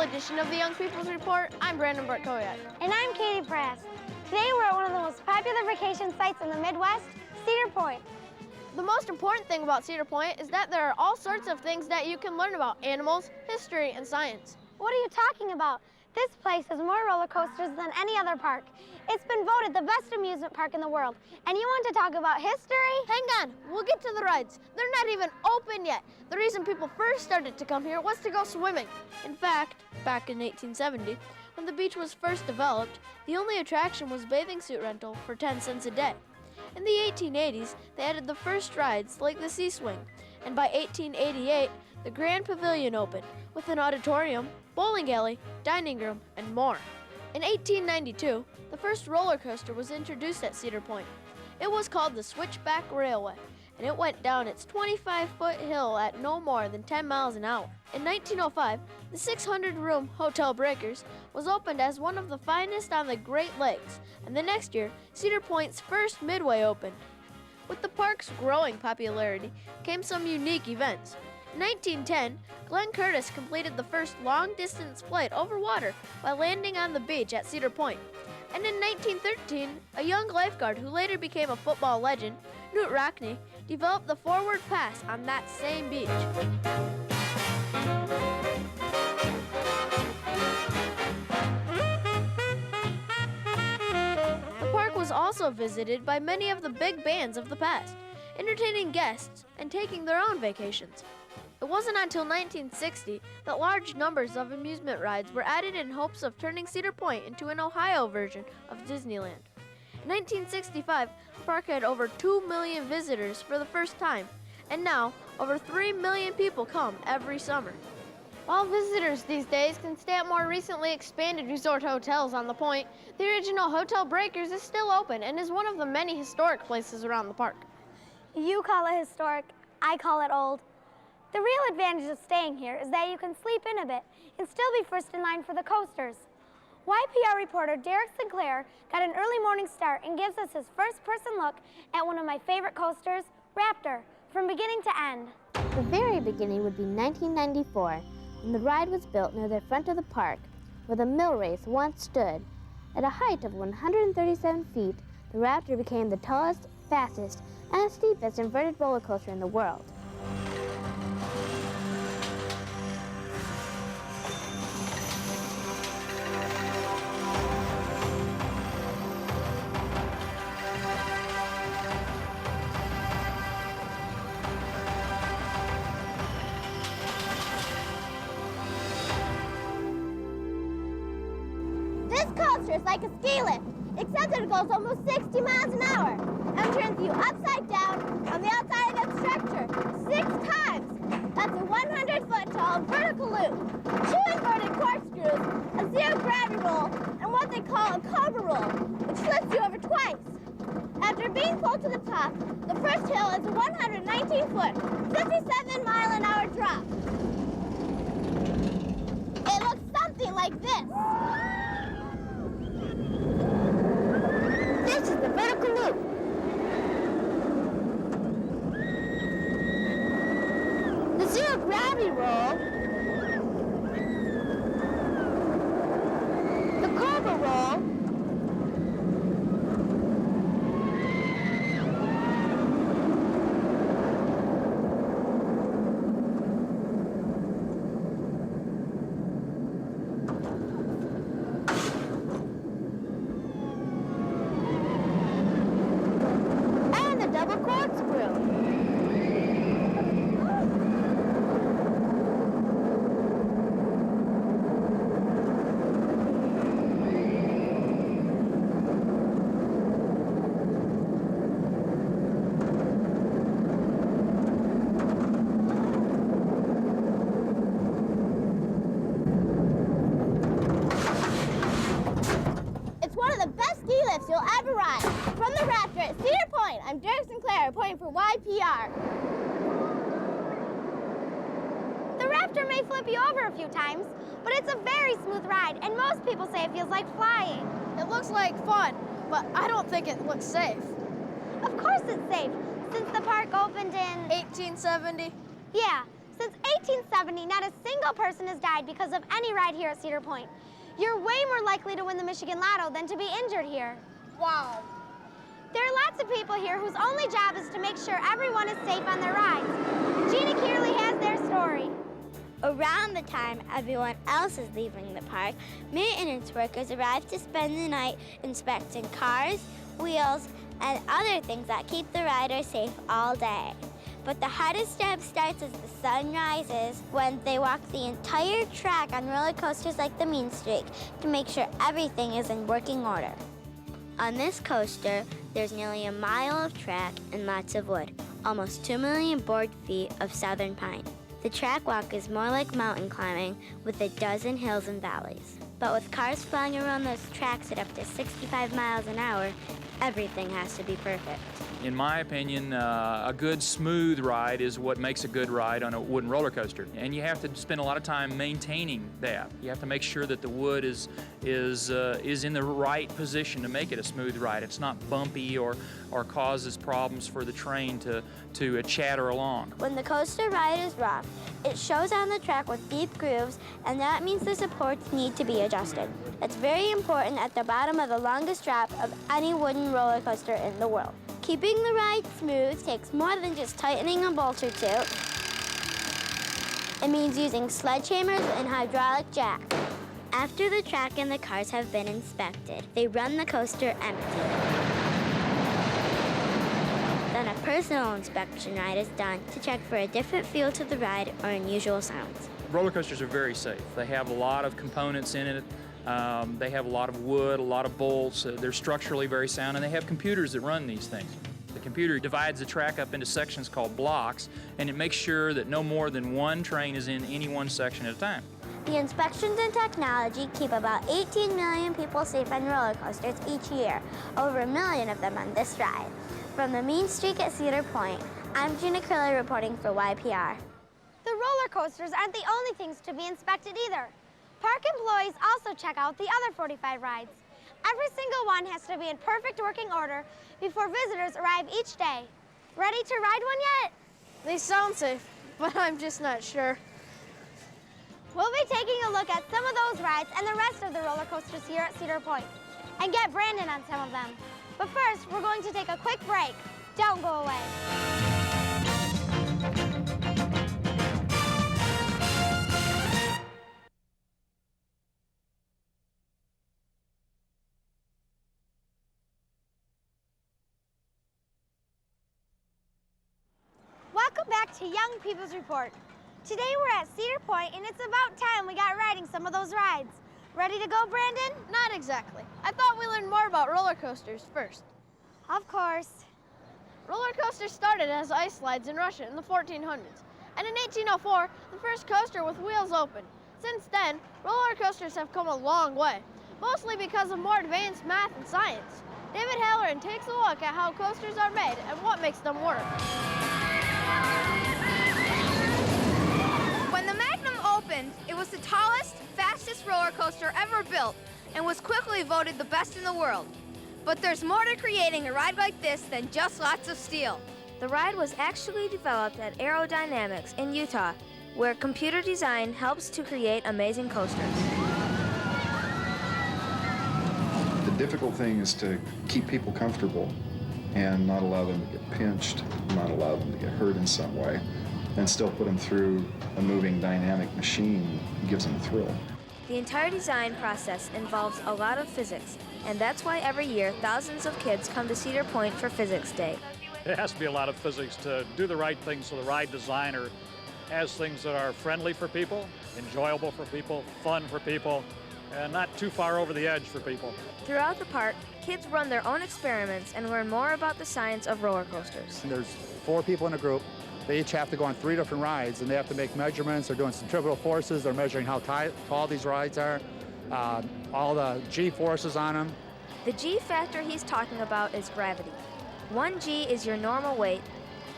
edition of the Young People's Report. I'm Brandon Bartkowiak. And I'm Katie Prast. Today we're at one of the most popular vacation sites in the Midwest, Cedar Point. The most important thing about Cedar Point is that there are all sorts of things that you can learn about animals, history, and science. What are you talking about? This place has more roller coasters than any other park. It's been voted the best amusement park in the world. And you want to talk about history? Hang on, we'll get to the rides. They're not even open yet. The reason people first started to come here was to go swimming. In fact, back in 1870, when the beach was first developed, the only attraction was bathing suit rental for 10 cents a day. In the 1880s, they added the first rides like the Sea Swing, and by 1888, the Grand Pavilion opened with an auditorium, bowling alley, dining room, and more. In 1892, the first roller coaster was introduced at Cedar Point. It was called the Switchback Railway, and it went down its 25-foot hill at no more than 10 miles an hour. In 1905, the 600-room Hotel Breakers was opened as one of the finest on the Great Lakes, and the next year, Cedar Point's first Midway opened. With the park's growing popularity came some unique events. In 1910, Glenn Curtis completed the first long-distance flight over water by landing on the beach at Cedar Point. And in 1913, a young lifeguard who later became a football legend, Knute Rockne, developed the forward pass on that same beach. The park was also visited by many of the big bands of the past, entertaining guests and taking their own vacations. It wasn't until 1960 that large numbers of amusement rides were added in hopes of turning Cedar Point into an Ohio version of Disneyland. In 1965, the park had over 2 million visitors for the first time, and now over 3 million people come every summer. While visitors these days can stay at more recently expanded resort hotels on the point, the original Hotel Breakers is still open and is one of the many historic places around the park. You call it historic, I call it old. The real advantage of staying here is that you can sleep in a bit and still be first in line for the coasters. YPR reporter Derek Sinclair got an early morning start and gives us his first-person look at one of my favorite coasters, Raptor, from beginning to end. The very beginning would be 1994, when the ride was built near the front of the park, where the mill race once stood. At a height of 137 feet, the Raptor became the tallest, fastest, and steepest inverted roller coaster in the world. This coaster is like a ski lift, except that it goes almost 60 miles an hour and turns you upside down on the outside of that structure 6 times. That's a 100-foot tall vertical loop, 2 inverted corkscrews, a zero-gravity roll, and what they call a cobra roll, which flips you over twice. After being pulled to the top, the first hill is a 119-foot, 57-mile-an-hour drop. It looks something like this. This is the vertical loop. The zero-gravity roll, the cobra roll, and the double corkscrew. It's one of the best ski lifts you'll ever ride. From the Raptor at Cedar Point, I'm Derek Sinclair reporting for YPR. The Raptor may flip you over a few times, but it's a very smooth ride, and most people say it feels like flying. It looks like fun, but I don't think it looks safe. Of course it's safe, since the park opened in... 1870? Yeah, Since 1870, not a single person has died because of any ride here at Cedar Point. You're way more likely to win the Michigan Lotto than to be injured here. Wow. There are lots of people here whose only job is to make sure everyone is safe on their rides. Gina Kearley has their story. Around the time everyone else is leaving the park, maintenance workers arrive to spend the night inspecting cars, wheels, and other things that keep the riders safe all day. But the hardest job starts as the sun rises, when they walk the entire track on roller coasters like the Mean Streak to make sure everything is in working order. On this coaster, there's nearly a mile of track and lots of wood, almost 2 million board feet of southern pine. The track walk is more like mountain climbing with a dozen hills and valleys. But with cars flying around those tracks at up to 65 miles an hour, everything has to be perfect. In my opinion, a good smooth ride is what makes a good ride on a wooden roller coaster. And you have to spend a lot of time maintaining that. You have to make sure that the wood is in the right position to make it a smooth ride. It's not bumpy or causes problems for the train to chatter along. When the coaster ride is rough, it shows on the track with deep grooves, and that means the supports need to be adjusted. That's very important at the bottom of the longest drop of any wooden roller coaster in the world. Keeping the ride smooth takes more than just tightening a bolt or two. It means using sledgehammers and hydraulic jacks. After the track and the cars have been inspected, they run the coaster empty. Then a personal inspection ride is done to check for a different feel to the ride or unusual sounds. Roller coasters are very safe. They have a lot of components in it. They have a lot of wood, a lot of bolts. They're structurally very sound, and they have computers that run these things. The computer divides the track up into sections called blocks, and it makes sure that no more than one train is in any one section at a time. The inspections and technology keep about 18 million people safe on roller coasters each year, over 1 million of them on this ride. From the Mean Streak at Cedar Point, I'm Gina Kearley reporting for YPR. The roller coasters aren't the only things to be inspected either. Park employees also check out the other 45 rides. Every single one has to be in perfect working order before visitors arrive each day. Ready to ride one yet? They sound safe, but I'm just not sure. We'll be taking a look at some of those rides and the rest of the roller coasters here at Cedar Point and get Brandon on some of them. But first, we're going to take a quick break. Don't go away. Welcome back to Young People's Report. Today we're at Cedar Point, and it's about time we got riding some of those rides. Ready to go, Brandon? Not exactly. I thought we learned more about roller coasters first. Of course. Roller coasters started as ice slides in Russia in the 1400s. And in 1804, the first coaster with wheels opened. Since then, roller coasters have come a long way, mostly because of more advanced math and science. David Halloran takes a look at how coasters are made and what makes them work. When the Magnum opened, it was the tallest, fastest roller coaster ever built and was quickly voted the best in the world. But there's more to creating a ride like this than just lots of steel. The ride was actually developed at Aerodynamics in Utah, where computer design helps to create amazing coasters. The difficult thing is to keep people comfortable and not allow them to get pinched, not allow them to get hurt in some way, and still put them through a moving dynamic machine that gives them a thrill. The entire design process involves a lot of physics, and that's why every year thousands of kids come to Cedar Point for Physics Day. It has to be a lot of physics to do the right thing, so the ride designer has things that are friendly for people, enjoyable for people, fun for people, and not too far over the edge for people. Throughout the park, kids run their own experiments and learn more about the science of roller coasters. There's 4 people in a group. They each have to go on 3 different rides, and they have to make measurements. They're doing centrifugal forces. They're measuring how tall these rides are, all the G forces on them. The G factor he's talking about is gravity. 1 G is your normal weight,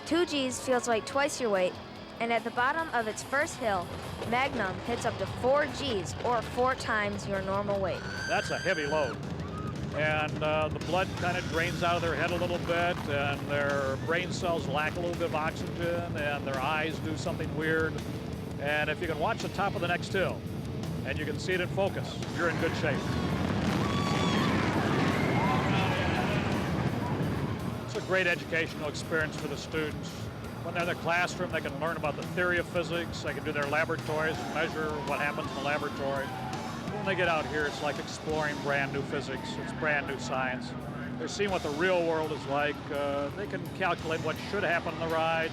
2 Gs feels like twice your weight, and at the bottom of its first hill, Magnum hits up to 4 Gs, or 4 times your normal weight. That's a heavy load. and the blood kind of drains out of their head a little bit, and their brain cells lack a little bit of oxygen, and their eyes do something weird. And if you can watch the top of the next hill, and you can see it in focus, you're in good shape. It's a great educational experience for the students. When they're in the classroom, they can learn about the theory of physics, they can do their laboratories and measure what happens in the laboratory. When they get out here, it's like exploring brand new physics, it's brand new science. They're seeing what the real world is like. They can calculate what should happen in the ride,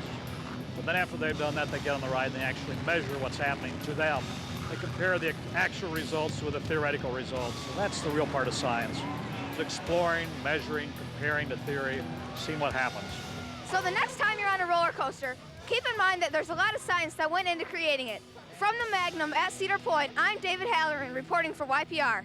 but then after they've done that, they get on the ride and they actually measure what's happening to them. They compare the actual results with the theoretical results. So that's the real part of science. It's exploring, measuring, comparing the theory, seeing what happens. So the next time you're on a roller coaster, keep in mind that there's a lot of science that went into creating it. From the Magnum at Cedar Point, I'm David Halloran reporting for YPR.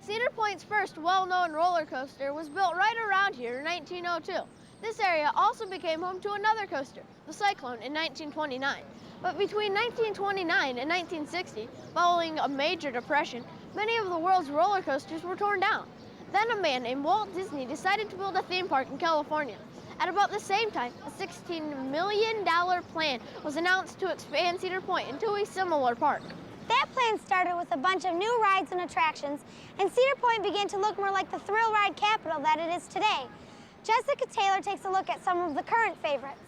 Cedar Point's first well-known roller coaster was built right around here in 1902. This area also became home to another coaster, the Cyclone, in 1929. But between 1929 and 1960, following a major depression, many of the world's roller coasters were torn down. Then a man named Walt Disney decided to build a theme park in California. At about the same time, a $16 million plan was announced to expand Cedar Point into a similar park. That plan started with a bunch of new rides and attractions, and Cedar Point began to look more like the thrill ride capital that it is today. Jessica Taylor takes a look at some of the current favorites.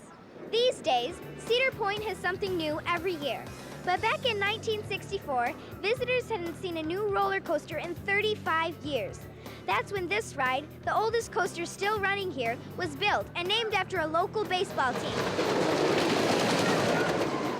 These days, Cedar Point has something new every year. But back in 1964, visitors hadn't seen a new roller coaster in 35 years. That's when this ride, the oldest coaster still running here, was built and named after a local baseball team.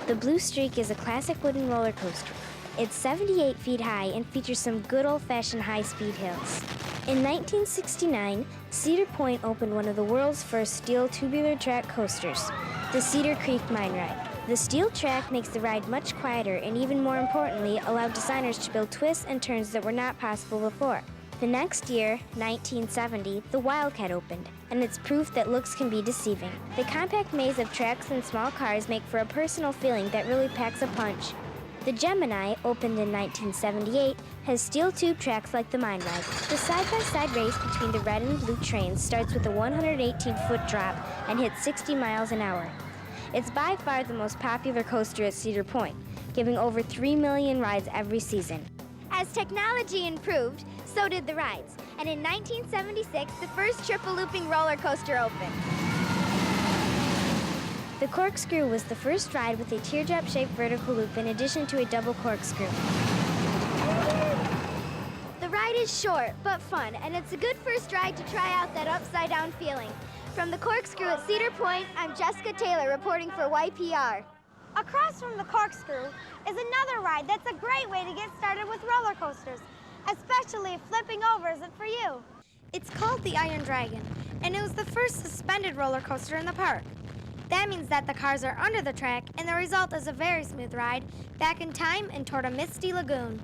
The Blue Streak is a classic wooden roller coaster. It's 78 feet high and features some good old-fashioned high-speed hills. In 1969, Cedar Point opened one of the world's first steel tubular track coasters, the Cedar Creek Mine Ride. The steel track makes the ride much quieter and, even more importantly, allowed designers to build twists and turns that were not possible before. The next year, 1970, the Wildcat opened, and it's proof that looks can be deceiving. The compact maze of tracks and small cars make for a personal feeling that really packs a punch. The Gemini, opened in 1978, has steel tube tracks like the Mine Ride. The side-by-side race between the red and blue trains starts with a 118-foot drop and hits 60 miles an hour. It's by far the most popular coaster at Cedar Point, giving over 3 million rides every season. As technology improved, so did the rides. And in 1976, the first triple looping roller coaster opened. The Corkscrew was the first ride with a teardrop-shaped vertical loop in addition to a double corkscrew. The ride is short, but fun, and it's a good first ride to try out that upside-down feeling. From the Corkscrew at Cedar Point, I'm Jessica Taylor reporting for YPR. Across from the Corkscrew is another ride that's a great way to get started with roller coasters, especially if flipping over isn't for you. It's called the Iron Dragon, and it was the first suspended roller coaster in the park. That means that the cars are under the track, and the result is a very smooth ride back in time and toward a misty lagoon.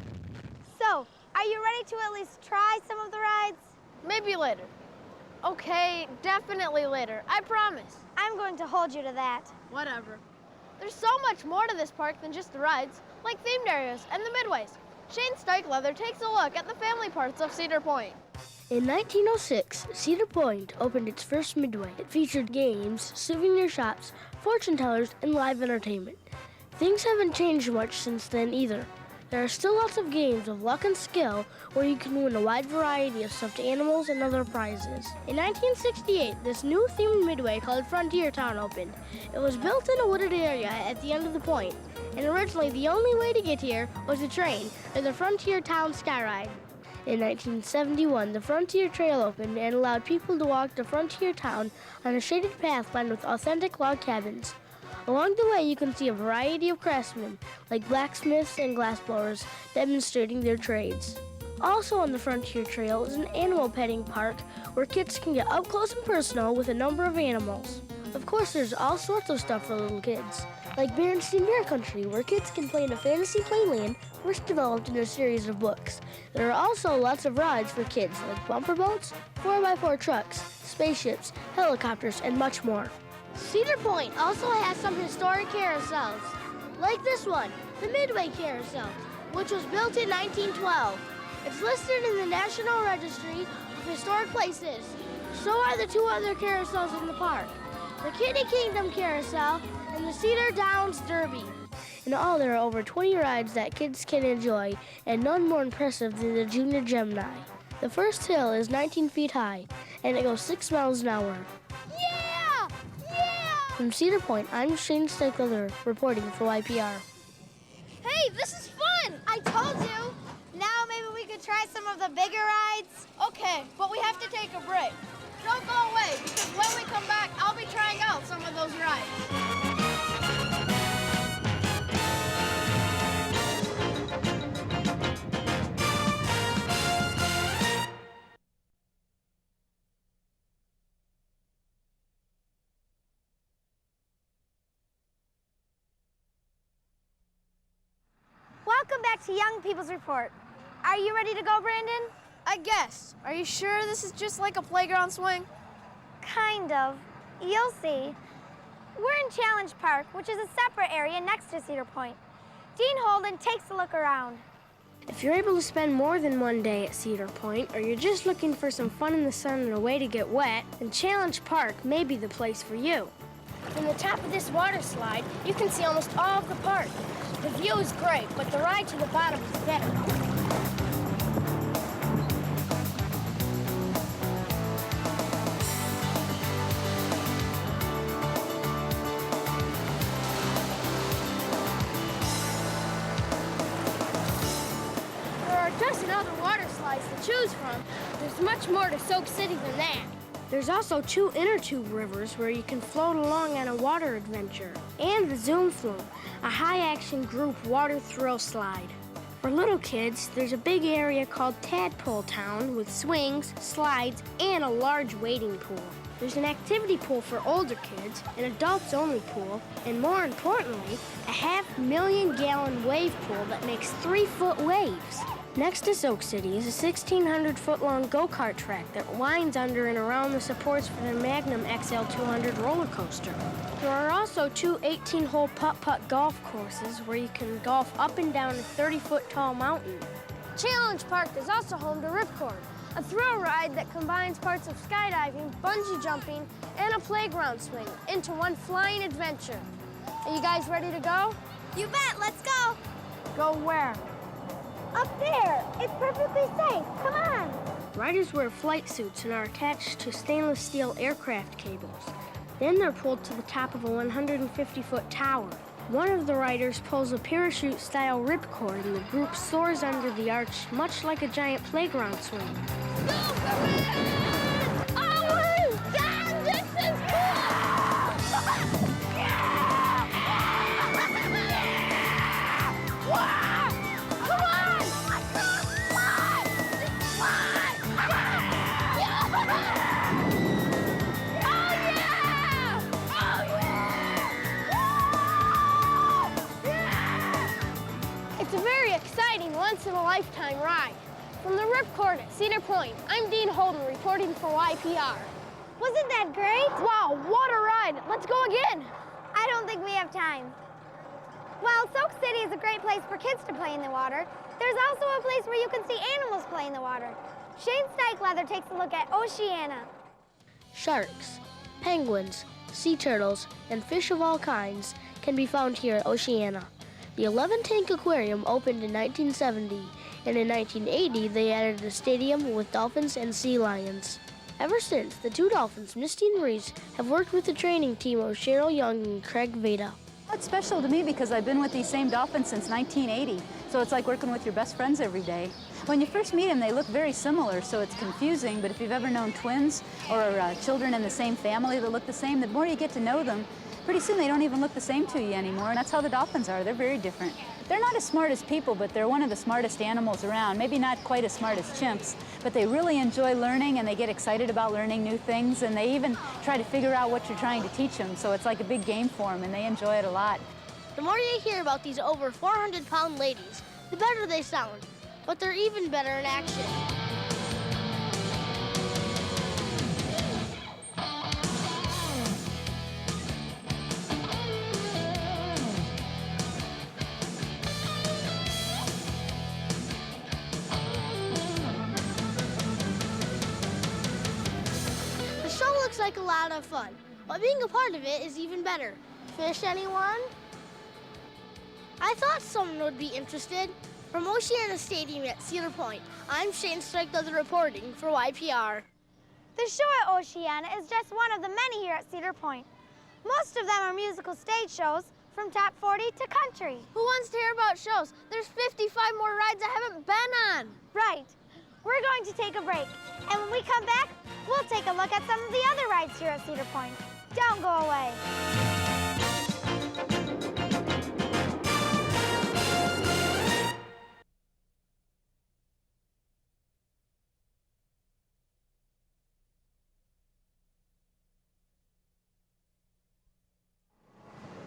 So, are you ready to at least try some of the rides? Maybe later. Okay, definitely later, I promise. I'm going to hold you to that. Whatever. There's so much more to this park than just the rides, like themed areas and the midways. Shane Steichleather takes a look at the family parts of Cedar Point. In 1906, Cedar Point opened its first midway. It featured games, souvenir shops, fortune tellers, and live entertainment. Things haven't changed much since then either. There are still lots of games of luck and skill where you can win a wide variety of stuffed animals and other prizes. In 1968, this new themed midway called Frontier Town opened. It was built in a wooded area at the end of the point, and originally the only way to get here was a train or the Frontier Town Skyride. In 1971, the Frontier Trail opened and allowed people to walk to Frontier Town on a shaded path lined with authentic log cabins. Along the way, you can see a variety of craftsmen, like blacksmiths and glassblowers, demonstrating their trades. Also on the Frontier Trail is an animal petting park where kids can get up close and personal with a number of animals. Of course, there's all sorts of stuff for little kids, like Berenstain Bear Country, where kids can play in a fantasy playland first developed in a series of books. There are also lots of rides for kids, like bumper boats, 4x4 trucks, spaceships, helicopters, and much more. Cedar Point also has some historic carousels, like this one, the Midway Carousel, which was built in 1912. It's listed in the National Registry of Historic Places. So are the 2 other carousels in the park, the Kitty Kingdom Carousel and the Cedar Downs Derby. In all, there are over 20 rides that kids can enjoy, and none more impressive than the Junior Gemini. The first hill is 19 feet high, and it goes 6 miles an hour. Yeah! Yeah! From Cedar Point, I'm Shane Stickler reporting for YPR. Hey, this is fun! I told you! Now maybe we could try some of the bigger rides. Okay, but we have to take a break. Don't go away, because when we come back, I'll be trying out some of those rides. Welcome back to Young People's Report. Are you ready to go, Brandon? I guess. Are you sure this is just like a playground swing? Kind of. You'll see. We're in Challenge Park, which is a separate area next to Cedar Point. Dean Holden takes a look around. If you're able to spend more than one day at Cedar Point, or you're just looking for some fun in the sun and a way to get wet, then Challenge Park may be the place for you. From the top of this water slide, you can see almost all of the park. The view is great, but the ride to the bottom is better. There are a dozen other water slides to choose from. There's much more to Soak City than that. There's also 2 inner tube rivers where you can float along on a water adventure, and the Zoom Flume, a high-action group water thrill slide. For little kids, there's a big area called Tadpole Town with swings, slides, and a large wading pool. There's an activity pool for older kids, an adults-only pool, and more importantly, a 500,000-gallon wave pool that makes 3-foot waves. Next to Soak City is a 1,600-foot-long go-kart track that winds under and around the supports for the Magnum XL200 roller coaster. There are also 2 18-hole putt-putt golf courses where you can golf up and down a 30-foot-tall mountain. Challenge Park is also home to Ripcord, a thrill ride that combines parts of skydiving, bungee jumping, and a playground swing into one flying adventure. Are you guys ready to go? You bet, let's go. Go where? Up there, it's perfectly safe. Come on. Riders wear flight suits and are attached to stainless steel aircraft cables. Then they're pulled to the top of a 150-foot tower. One of the riders pulls a parachute-style ripcord, and the group soars under the arch, much like a giant playground swing. Oh my God, this is cool! It's a very exciting, once-in-a-lifetime ride. From the Ripcord at Cedar Point, I'm Dean Holden reporting for YPR. Wasn't that great? Wow, what a ride! Let's go again! I don't think we have time. While Soak City is a great place for kids to play in the water, there's also a place where you can see animals play in the water. Shane Steichleather takes a look at Oceana. Sharks, penguins, sea turtles, and fish of all kinds can be found here at Oceana. The 11-tank aquarium opened in 1970, and in 1980 they added a stadium with dolphins and sea lions. Ever since, the 2 dolphins, Misty and Reese, have worked with the training team of Cheryl Young and Craig Veda. It's special to me because I've been with these same dolphins since 1980, so it's like working with your best friends every day. When you first meet them, they look very similar, so it's confusing, but if you've ever known twins or children in the same family that look the same, the more you get to know them, pretty soon they don't even look the same to you anymore, and that's how the dolphins are. They're very different. They're not as smart as people, but they're one of the smartest animals around. Maybe not quite as smart as chimps, but they really enjoy learning, and they get excited about learning new things, and they even try to figure out what you're trying to teach them, so it's like a big game for them, and they enjoy it a lot. The more you hear about these over 400-pound ladies, the better they sound, but they're even better in action. like a lot of fun, but being a part of it is even better. Fish, anyone? I thought someone would be interested. From Oceana Stadium at Cedar Point, I'm Shane Strike, does the reporting for YPR. The show at Oceana is just one of the many here at Cedar Point. Most of them are musical stage shows, from top 40 to country. Who wants to hear about shows? There's 55 more rides I haven't been on. Right. We're going to take a break, and when we come back, we'll take a look at some of the other rides here at Cedar Point. Don't go away.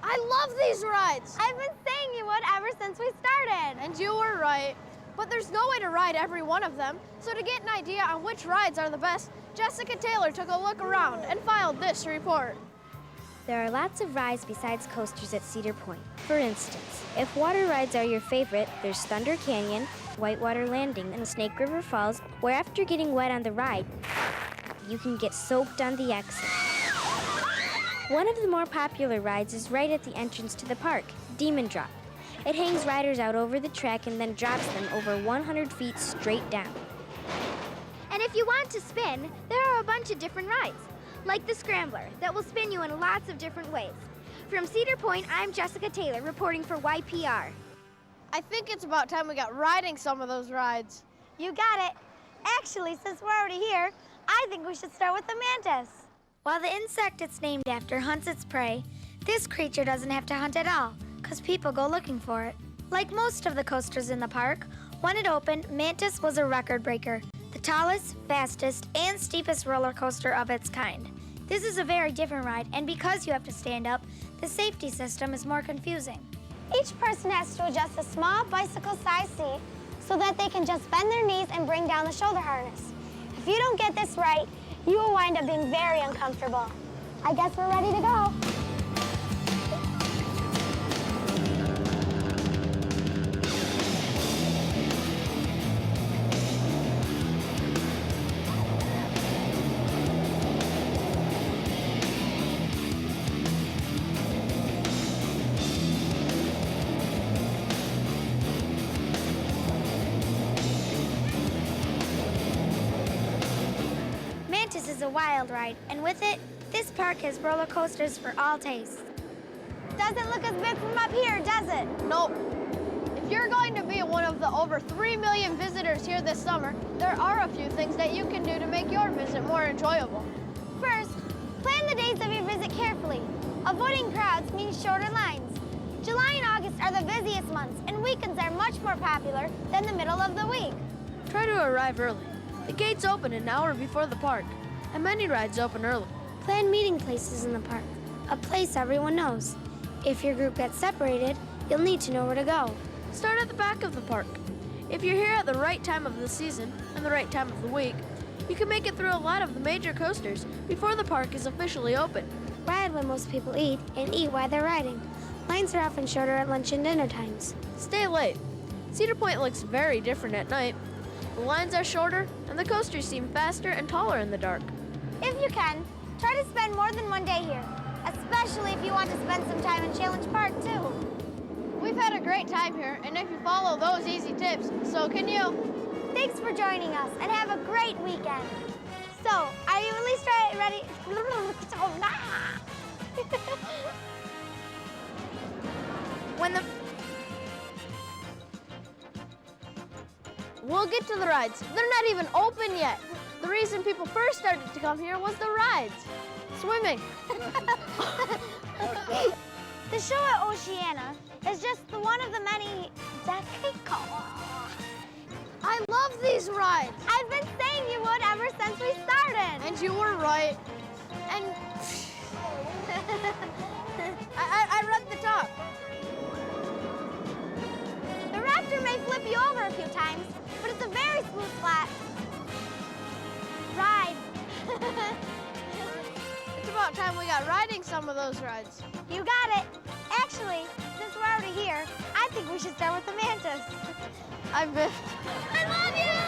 I love these rides. I've been saying you would ever since we started. And you were right. But there's no way to ride every one of them. So to get an idea on which rides are the best, Jessica Taylor took a look around and filed this report. There are lots of rides besides coasters at Cedar Point. For instance, if water rides are your favorite, there's Thunder Canyon, Whitewater Landing, and Snake River Falls, where after getting wet on the ride, you can get soaked on the exit. One of the more popular rides is right at the entrance to the park, Demon Drop. It hangs riders out over the track and then drops them over 100 feet straight down. And if you want to spin, there are a bunch of different rides, like the Scrambler, that will spin you in lots of different ways. From Cedar Point, I'm Jessica Taylor, reporting for YPR. I think it's about time we got riding some of those rides. You got it. Actually, since we're already here, I think we should start with the Mantis. While the insect it's named after hunts its prey, this creature doesn't have to hunt at all, because people go looking for it. Like most of the coasters in the park, when it opened, Mantis was a record breaker, the tallest, fastest, and steepest roller coaster of its kind. This is a very different ride, and because you have to stand up, the safety system is more confusing. Each person has to adjust a small bicycle-sized seat so that they can just bend their knees and bring down the shoulder harness. If you don't get this right, you will wind up being very uncomfortable. I guess we're ready to go. Mantis is a wild ride, and with it, this park has roller coasters for all tastes. Doesn't look as big from up here, does it? Nope. If you're going to be one of the over 3 million visitors here this summer, there are a few things that you can do to make your visit more enjoyable. First, plan the days of your visit carefully. Avoiding crowds means shorter lines. July and August are the busiest months, and weekends are much more popular than the middle of the week. Try to arrive early. The gates open an hour before the park, and many rides open early. Plan meeting places in the park, a place everyone knows. If your group gets separated, you'll need to know where to go. Start at the back of the park. If you're here at the right time of the season and the right time of the week, you can make it through a lot of the major coasters before the park is officially open. Ride when most people eat and eat while they're riding. Lines are often shorter at lunch and dinner times. Stay late. Cedar Point looks very different at night. The lines are shorter, and the coasters seem faster and taller in the dark. If you can, try to spend more than one day here, especially if you want to spend some time in Challenge Park, too. We've had a great time here, and if you follow those easy tips, so can you. Thanks for joining us, and have a great weekend. So, are you at least ready? We'll get to the rides. They're not even open yet. The reason people first started to come here was the rides. Swimming. The show at Oceana is just one of the many... I love these rides. I've been saying you would ever since we started. And you were right. And I read the top. The Raptor may flip you over a few times, but it's a very smooth flat ride. It's about time we got riding some of those rides. You got it. Actually, since we're already here, I think we should start with the Mantis. I biffed. I love you!